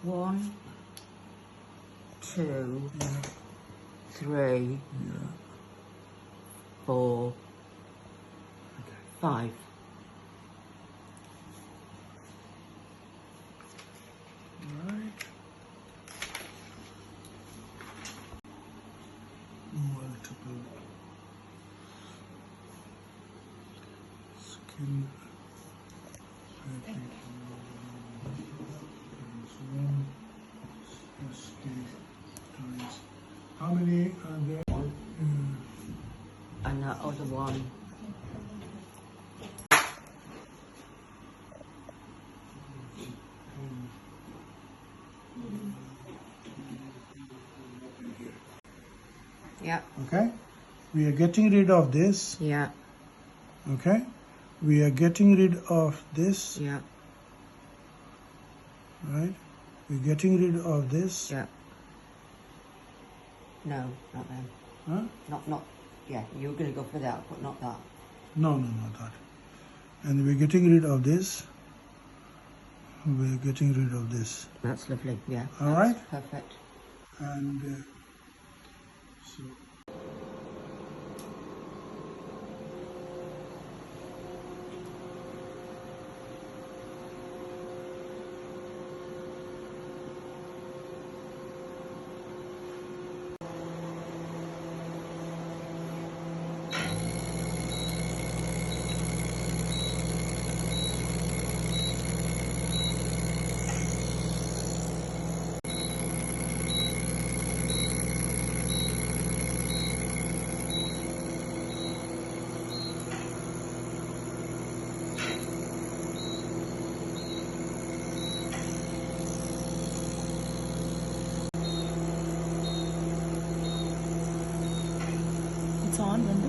1, 2, 3, 4, 5. Right. Multiple skin. How many are there? 1. And that other one. Yeah. Okay. We are getting rid of this. Yeah. Okay. We are getting rid of this. Yeah. Right. We're getting rid of this. Yeah. No, not them. Huh? Not. Yeah, you were going to go for that, but not that. No, not that. And we're getting rid of this. We're getting rid of this. That's lovely. Yeah. All right. Perfect. And so. It's on, Linda.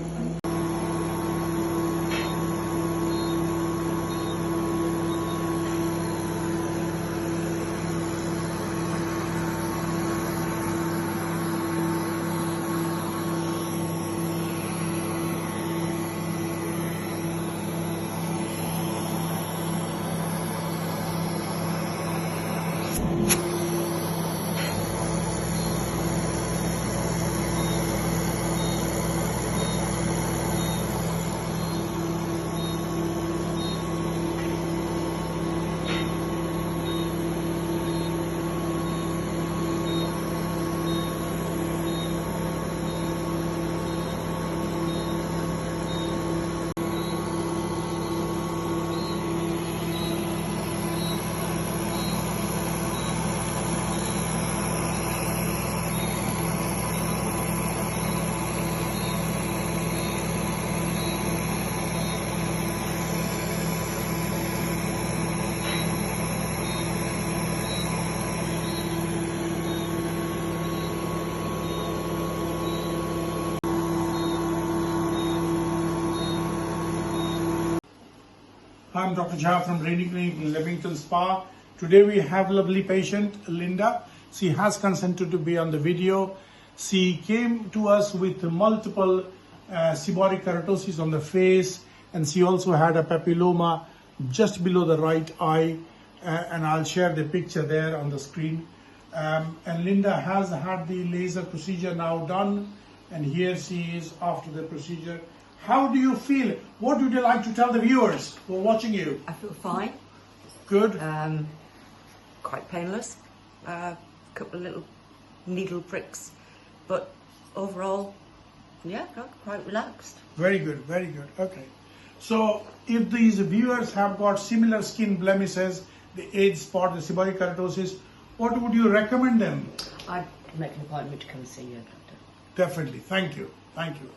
I'm Dr. Jha from Leamington Spa. Today we have lovely patient Linda. She has consented to be on the video. She came to us with multiple seborrheic keratosis on the face, and she also had a papilloma just below the right eye, and I'll share the picture there on the screen. And Linda has had the laser procedure now done, and here she is after the procedure. How do you feel? What would you like to tell the viewers who are watching you? I feel fine. Good. Quite painless. Couple of little needle pricks, but overall, yeah, quite relaxed. Very good, very good. Okay. So if these viewers have got similar skin blemishes, the age spot, the seborrheic keratosis, what would you recommend them? I'd make an appointment to come see you, doctor. Definitely. Thank you. Thank you.